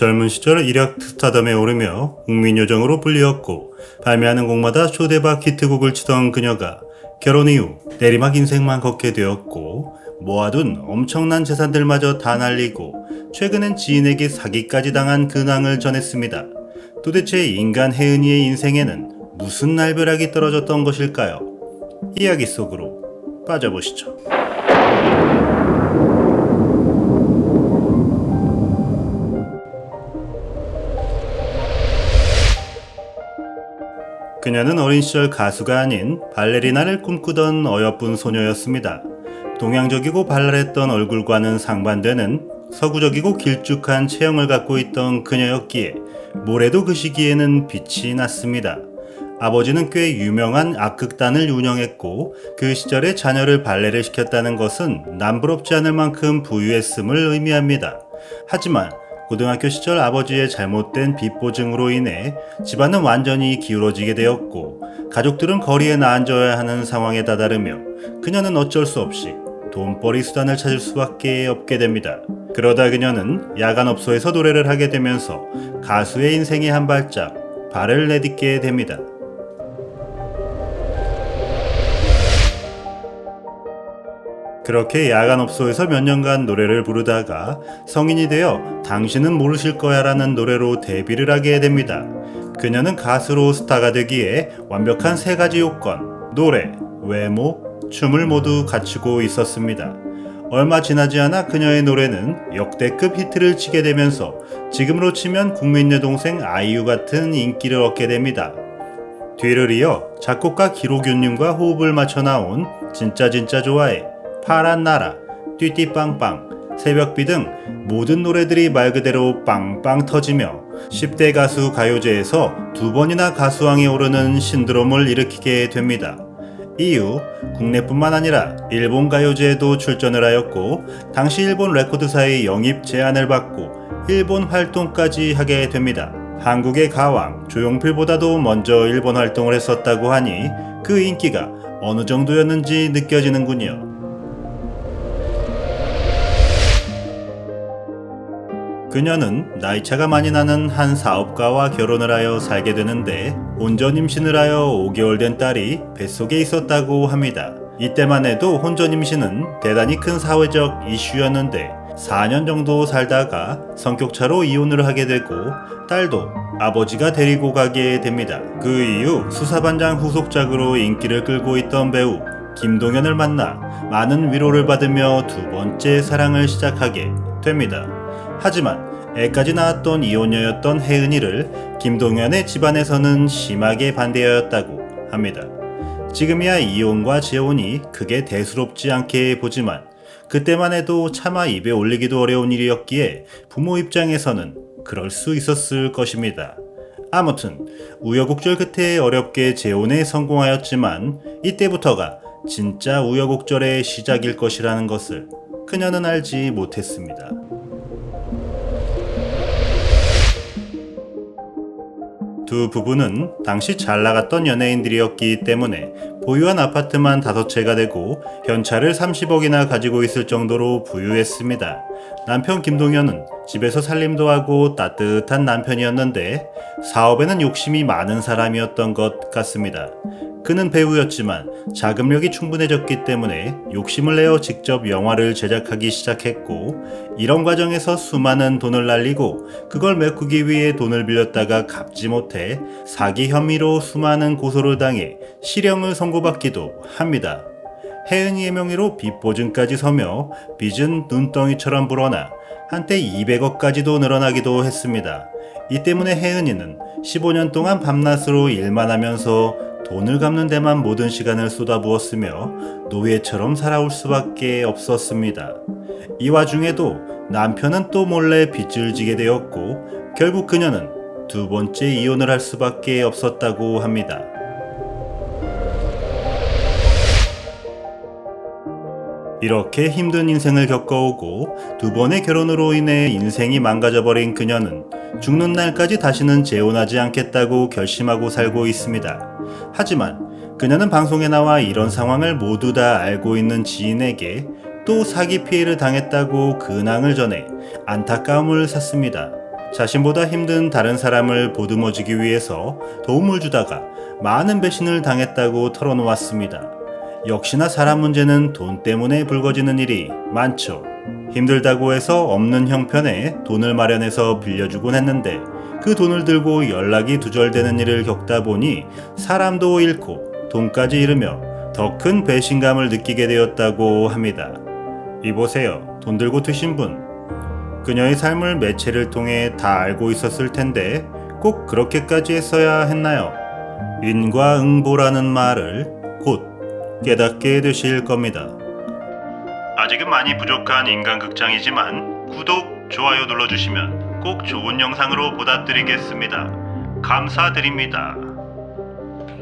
젊은 시절 일약 스타덤에 오르며 국민요정으로 불리었고 발매하는 곡마다 초대박 히트곡을 치던 그녀가 결혼 이후 내리막 인생만 걷게 되었고 모아둔 엄청난 재산들마저 다 날리고 최근엔 지인에게 사기까지 당한 근황을 전했습니다. 도대체 인간 혜은이의 인생에는 무슨 날벼락이 떨어졌던 것일까요? 이야기 속으로 빠져보시죠. 그녀는 어린 시절 가수가 아닌 발레리나를 꿈꾸던 어여쁜 소녀였습니다. 동양적이고 발랄했던 얼굴과는 상반되는 서구적이고 길쭉한 체형을 갖고 있던 그녀였기에 뭐래도 그 시기에는 빛이 났습니다. 아버지는 꽤 유명한 악극단을 운영했고 그 시절에 자녀를 발레를 시켰다는 것은 남부럽지 않을 만큼 부유했음을 의미합니다. 하지만 고등학교 시절 아버지의 잘못된 빚보증으로 인해 집안은 완전히 기울어지게 되었고 가족들은 거리에 나앉아야 하는 상황에 다다르며 그녀는 어쩔 수 없이 돈벌이 수단을 찾을 수밖에 없게 됩니다. 그러다 그녀는 야간업소에서 노래를 하게 되면서 가수의 인생에 한 발짝 발을 내딛게 됩니다. 그렇게 야간업소에서 몇 년간 노래를 부르다가 성인이 되어 당신은 모르실 거야 라는 노래로 데뷔를 하게 됩니다. 그녀는 가수로 스타가 되기에 완벽한 세 가지 요건, 노래, 외모, 춤을 모두 갖추고 있었습니다. 얼마 지나지 않아 그녀의 노래는 역대급 히트를 치게 되면서 지금으로 치면 국민 여동생 아이유 같은 인기를 얻게 됩니다. 뒤를 이어 작곡가 기록윤님과 호흡을 맞춰 나온 진짜 좋아해, 파란 나라, 띠띠빵빵, 새벽비 등 모든 노래들이 말 그대로 빵빵 터지며 10대 가수 가요제에서 2번이나 가수왕에 오르는 신드롬을 일으키게 됩니다. 이후 국내뿐만 아니라 일본 가요제에도 출전을 하였고 당시 일본 레코드사의 영입 제안을 받고 일본 활동까지 하게 됩니다. 한국의 가왕 조용필보다도 먼저 일본 활동을 했었다고 하니 그 인기가 어느 정도였는지 느껴지는군요. 그녀는 나이차가 많이 나는 한 사업가와 결혼을 하여 살게 되는데 혼전 임신을 하여 5개월 된 딸이 뱃속에 있었다고 합니다. 이때만 해도 혼전 임신은 대단히 큰 사회적 이슈였는데 4년 정도 살다가 성격차로 이혼을 하게 되고 딸도 아버지가 데리고 가게 됩니다. 그 이후 수사반장 후속작으로 인기를 끌고 있던 배우 김동현을 만나 많은 위로를 받으며 두 번째 사랑을 시작하게 됩니다. 하지만 애까지 낳았던 이혼녀였던 혜은이를 김동현의 집안에서는 심하게 반대하였다고 합니다. 지금이야 이혼과 재혼이 크게 대수롭지 않게 보지만 그때만 해도 차마 입에 올리기도 어려운 일이었기에 부모 입장에서는 그럴 수 있었을 것입니다. 아무튼 우여곡절 끝에 어렵게 재혼에 성공하였지만 이때부터가 진짜 우여곡절의 시작일 것이라는 것을 그녀는 알지 못했습니다. 두 부부는 당시 잘 나갔던 연예인들이었기 때문에 보유한 아파트만 5채가 되고 현차를 30억이나 가지고 있을 정도로 부유했습니다. 남편 김동현은 집에서 살림도 하고 따뜻한 남편이었는데 사업에는 욕심이 많은 사람이었던 것 같습니다. 그는 배우였지만 자금력이 충분해졌기 때문에 욕심을 내어 직접 영화를 제작하기 시작했고 이런 과정에서 수많은 돈을 날리고 그걸 메꾸기 위해 돈을 빌렸다가 갚지 못해 사기 혐의로 수많은 고소를 당해 실형을 선고받기도 합니다. 혜은이의 명의로 빚보증까지 서며 빚은 눈덩이처럼 불어나 한때 200억까지도 늘어나기도 했습니다. 이 때문에 혜은이는 15년 동안 밤낮으로 일만 하면서 돈을 갚는 데만 모든 시간을 쏟아부었으며 노예처럼 살아올 수밖에 없었습니다. 이 와중에도 남편은 또 몰래 빚을 지게 되었고 결국 그녀는 두 번째 이혼을 할 수밖에 없었다고 합니다. 이렇게 힘든 인생을 겪어오고 두 번의 결혼으로 인해 인생이 망가져버린 그녀는 죽는 날까지 다시는 재혼하지 않겠다고 결심하고 살고 있습니다. 하지만 그녀는 방송에 나와 이런 상황을 모두 다 알고 있는 지인에게 또 사기 피해를 당했다고 근황을 전해 안타까움을 샀습니다. 자신보다 힘든 다른 사람을 보듬어주기 위해서 도움을 주다가 많은 배신을 당했다고 털어놓았습니다. 역시나 사람 문제는 돈 때문에 불거지는 일이 많죠. 힘들다고 해서 없는 형편에 돈을 마련해서 빌려주곤 했는데 그 돈을 들고 연락이 두절되는 일을 겪다 보니 사람도 잃고 돈까지 잃으며 더 큰 배신감을 느끼게 되었다고 합니다. 이보세요. 돈 들고 튀신 분. 그녀의 삶을 매체를 통해 다 알고 있었을 텐데 꼭 그렇게까지 했어야 했나요? 인과응보라는 말을 곧 깨닫게 되실 겁니다. 아직은 많이 부족한 인간극장이지만 구독, 좋아요 눌러주시면 꼭 좋은 영상으로 보답드리겠습니다. 감사드립니다.